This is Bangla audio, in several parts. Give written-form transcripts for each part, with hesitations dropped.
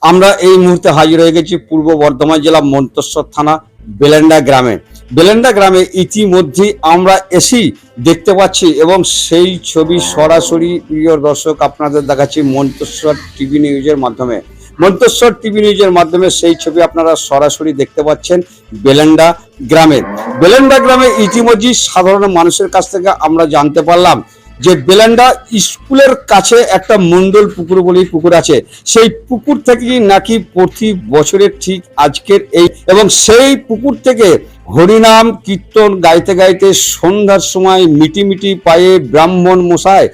আমরা এই মুহূর্তে হাজির হয়ে গেছি পূর্ব বর্ধমান জেলা মন্তেশ্বর থানা বেলেন্ডা গ্রামে। বেলেন্ডা গ্রামে ইতিমধ্যেই আমরা এসেই দেখতে পাচ্ছি এবং সেই ছবি সরাসরি প্রিয় দর্শক আপনাদের দেখাচ্ছি মন্তেশ্বর টিভি নিউজের মাধ্যমে। মন্তেশ্বর টিভি নিউজের মাধ্যমে সেই ছবি আপনারা সরাসরি দেখতে পাচ্ছেন বেলেন্ডা গ্রামের। বেলেন্ডা গ্রামে ইতিমধ্যেই সাধারণ মানুষের কাছ থেকে আমরা জানতে পারলাম যে বেলেন্ডা স্কুলের কাছে একটা মন্ডল পুকুর বলে পুকুর আছে, সেই পুকুর থেকে নাকি প্রতি বছরের ঠিক আজকের এই এবং সেই পুকুর থেকে হরিনাম কীর্তন গাইতে গাইতে সন্ধ্যার সময় মিটিমিটি পায়ে ব্রাহ্মণ মশাই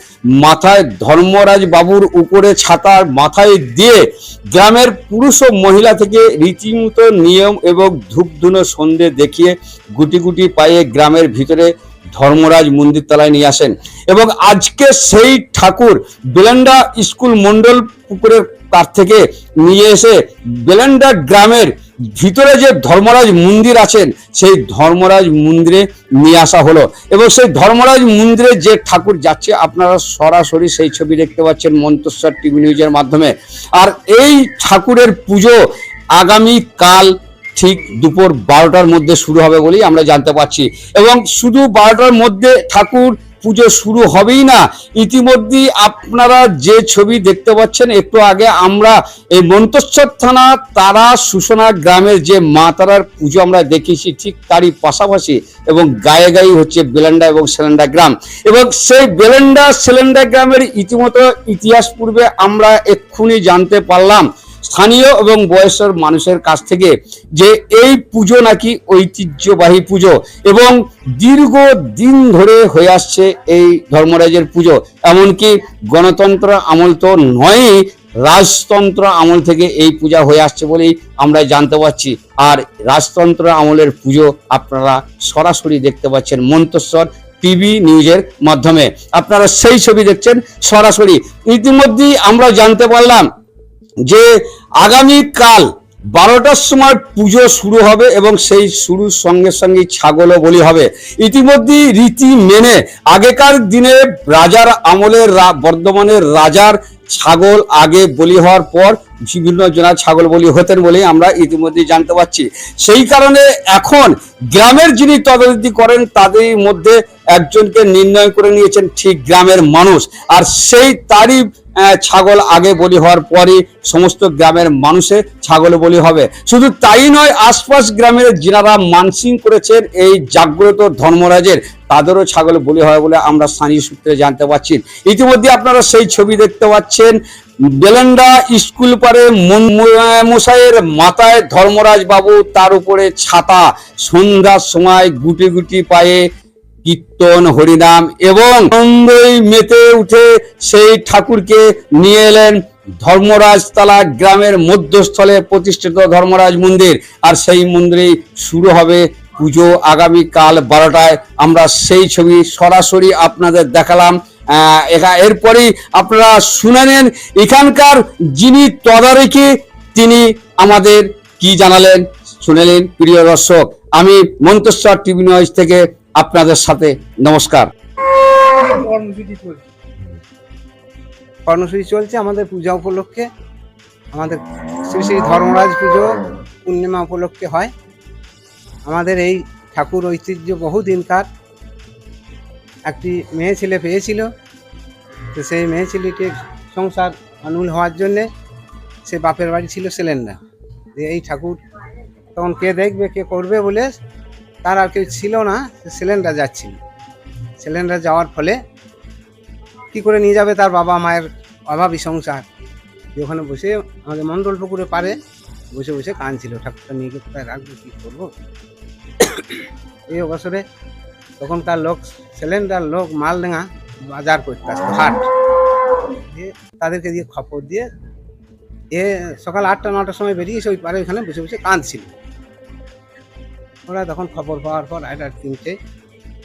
মাথায় ধর্মরাজ বাবুর উপরে ছাতার মাথায় দিয়ে গ্রামের পুরুষ ও মহিলা থেকে রীতিমতো নিয়ম এবং ধূপধুনো সন্ধে দেখিয়ে গুটি গুটি পায়ে গ্রামের ভিতরে ধর্মরাজ মন্দির তলায় নিয়ে আসেন এবং আজকে সেই ঠাকুর বেলেন্ডা স্কুল মন্ডল পুকুরের কাছ থেকে নিয়ে এসে বেলেন্ডা গ্রামের ভিতরে যে ধর্মরাজ মন্দির আছেন সেই ধর্মরাজ মন্দিরে নিয়ে আসা হলো এবং সেই ধর্মরাজ মন্দিরে যে ঠাকুর যাচ্ছে আপনারা সরাসরি সেই ছবি দেখতে পাচ্ছেন মন্তেশ্বর টিভি নিউজের মাধ্যমে। আর এই ঠাকুরের পুজো আগামী কাল ঠিক দুপুর 12টার মধ্যে শুরু হবে বলেই আমরা জানতে পারছি এবং শুধু 12টার মধ্যে ঠাকুর পুজো শুরু হবেই না, ইতিমধ্যেই আপনারা যে ছবি দেখতে পাচ্ছেন একটু আগে আমরা এই মন্তেশ্বর থানা তারা সুসনা গ্রামের যে মা তারার পুজো আমরা দেখেছি ঠিক তারই পাশাপাশি এবং গায়ে গায়ে হচ্ছে বেলেন্ডা এবং সেলেন্ডা গ্রাম এবং সেই বেলেন্ডা সেলেন্ডা গ্রামের ইতিমধ্যে ইতিহাস পূর্বে আমরা এক্ষুনি জানতে পারলাম স্থানীয় এবং বয়স্ক মানুষের কাছ থেকে যে এই পুজো নাকি ঐতিহ্যবাহী পুজো এবং দীর্ঘ দিন ধরে হয়ে আসছে এই ধর্মরাজের পুজো, এমনকি গণতন্ত্র আমল তো নয়ই রাজতন্ত্র আমল থেকে এই পূজা হয়ে আসছে বলেই আমরা জানতে পারছি। আর রাজতন্ত্র আমলের পুজো আপনারা সরাসরি দেখতে পাচ্ছেন মন্তেশ্বর টিভি নিউজের মাধ্যমে, আপনারা সেই ছবি দেখছেন সরাসরি। ইতিমধ্যেই আমরা জানতে পারলাম যে আগামীকাল 12টার সময় পুজো শুরু হবে এবং সেই শুরুর সঙ্গে সঙ্গে ছাগলও বলি হবে। ইতিমধ্যেই রীতি মেনে আগেকার দিনে রাজার আমলের বর্ধমানের রাজার ছাগল আগে বলি হওয়ার পর বিভিন্ন জনের ছাগল বলি হতেন বলে আমরা ইতিমধ্যে জানতে পারছি। সেই কারণে এখন গ্রামের যিনি তদারকি করেন তাদের মধ্যে একজনকে নির্ণয় করে নিয়েছেন ঠিক গ্রামের মানুষ, আর সেই তারই ছাগল আগে বলি হওয়ার পরই সমস্ত গ্রামের মানুষের ছাগল বলি হবে। শুধু তাই নয়, আশপাশ গ্রামের যিনারা মানসিং করেছেন এই জাগ্রত ধর্মরাজের তাদেরও ছাগল বলি হয় বলে আমরা স্থানীয় সূত্রে জানতে পারছি। ইতিমধ্যে আপনারা সেই ছবি দেখতে পাচ্ছেন বেলেন্ডা স্কুল পারে মশাইয়ের মাথায় ধর্মরাজ বাবু, তার উপরে ছাতা, সন্ধ্যার সময় গুটি গুটি পায়ে কীর্তন হরিনাম এবং আনন্দই মেতে উঠে সেই ঠাকুরকে নিয়ে এলেন ধর্মরাজ তালা গ্রামের মধ্যস্থলে প্রতিষ্ঠিত ধর্মরাজ মন্দির। আর সেই মন্দিরে শুরু হবে পুজো আগামীকাল 12টায়। আমরা সেই ছবি সরাসরি আপনাদের দেখালাম। এরপরেই আপনারা শুনে নেন এখানকার যিনি তদারকি তিনি আমাদের কি জানালেন, শুনেলেন প্রিয় দর্শক। আমি মন্তেশ্বর টিভি নিউজ থেকে আপনাদের সাথে নমস্কার। কর্মসূচি চলছে আমাদের পূজা উপলক্ষে, আমাদের শ্রী শ্রী ধর্মরাজ পুজো পূর্ণিমা উপলক্ষে হয়। আমাদের এই ঠাকুর ঐতিহ্য বহুদিনকার। একটি মেয়ে ছেলে পেয়েছিল, তো সেই মেয়ে ছেলেকে সংসার অনুল হওয়ার জন্যে সে বাপের বাড়ি ছিল সেলেন্ডা। এই ঠাকুর তখন কে দেখবে কে করবে বলে তার আর কেউ ছিল না, সিলিন্ডার যাচ্ছিল। সিলিন্ডার যাওয়ার ফলে কি করে নিয়ে যাবে, তার বাবা মায়ের অভাবী সংসার। ওখানে বসে আমাদের মণ্ডল পুকুরে পারে বসে বসে কাঁদছিল, ঠাকুরটা নিয়ে গিয়ে কোথায় রাখবো, কী করবো। এই অবসরে তখনকার লোক সিলিন্ডার লোক মালডাঙ্গা বাজার করতে আসতো, হাট দিয়ে তাদেরকে দিয়ে খবর দিয়ে সকাল 8টা 9টার সময় বেরিয়েছে ওই পারে ওইখানে বসে বসে কাঁদছিল। ওরা তখন খবর পাওয়ার পর 3টে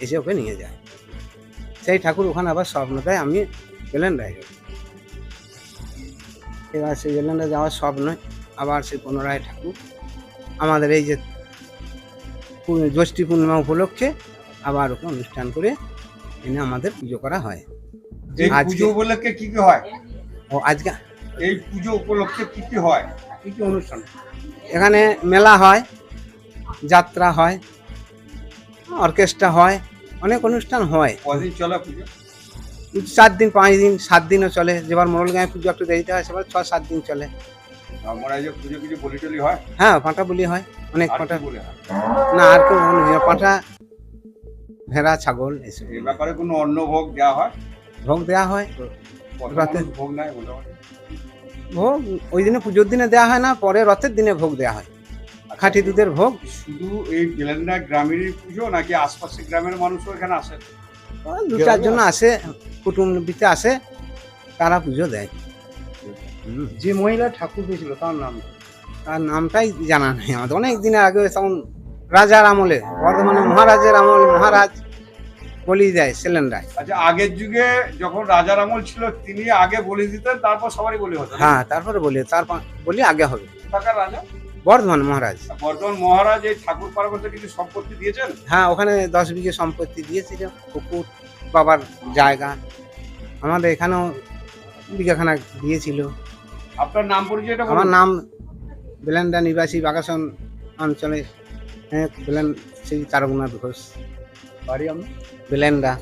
এসে ওকে নিয়ে যায়। সেই ঠাকুর ওখানে আবার স্বপ্ন দেয় আমি বেলেন্ডায় যাই। এবার সেই বেলেন্ডায় যাওয়ার স্বপ্ন আবার সেই পুনরায় ঠাকুর আমাদের এই যে জ্যৈষ্ঠী পূর্ণিমা উপলক্ষে আবার ওকে অনুষ্ঠান করে এনে আমাদের পুজো করা হয়। পুজো উপলক্ষে কি কি হয়? ও আজকে এই পুজো উপলক্ষে কি কি হয়? কি কি অনুষ্ঠান? এখানে মেলা হয়, যাত্রা হয়, অর্কেস্ট্রা হয়, অনেক অনুষ্ঠান হয়। কদিন চলে পুজো? 4 দিন 5 দিন 7 দিনও চলে। যেবার মোড়লগাঁয়ে পুজো একটু দেরিতে হয় সেবার 6-7 দিন চলে। আমরা এই যে পুজো কিছু বলি টলি হয়? হ্যাঁ, পাঁঠা বলি হয়, অনেক আর পাঁঠা। কি বলে হয়? না আর কেউ পাঁঠা, ভেড়া, ছাগল এসব এই ব্যাপারে কোনো অন্ন ভোগ দেওয়া হয়? ভোগ দেওয়া হয়। কত রাতে। মানুষ ভোগ নেয় মোটামুটি? ভোগ ওই দিনে পুজোর দিনে দেওয়া হয় না, পরে রথের দিনে ভোগ দেওয়া হয়। খাঁটি দুধের ভোগ। শুধু এই বেলেন্ডা গ্রামেরই পুজো নাকি আশপাশের গ্রামের মানুষও এখানে আসে? ওই 2-4 জন আসে, কুটুম্বিতে আসে, তারা পুজো দেয়। যে মহিলা ঠাকুর পেয়েছিল তার নাম কি? তার নামটাই জানা নেই আমাদের। অনেক দিনের আগে তখন রাজার আমলে, বর্ধমানে মহারাজের আমল, মহারাজ বলি দেয় সিলিন্ডার। আচ্ছা, আগের যুগে যখন রাজার আমল ছিল তিনি আগে বলে দিতেন, তারপর সবারই বলি হতো? হ্যাঁ, তারপরে বলি, বলি আগে হবে। কোথাকার রাজা? বর্ধমান মহারাজ। বর্ধমান মহারাজ এই ঠাকুর পার্বত্য কিছু সম্পত্তি দিয়েছেন? হ্যাঁ, ওখানে 10 বিঘে সম্পত্তি দিয়েছিল, পুকুর, বাবার জায়গা। আমাদের এখানেও বিঘাখানা দিয়েছিল। আপনার নাম পরিচয়টা আমার বলুন। নাম বেলেন্ডা নিবাসী, বাগাসন অঞ্চলে, হ্যাঁ, সেই তারকনাথ ঘোষ, বাড়ি আপনার? বেলেন্ডা।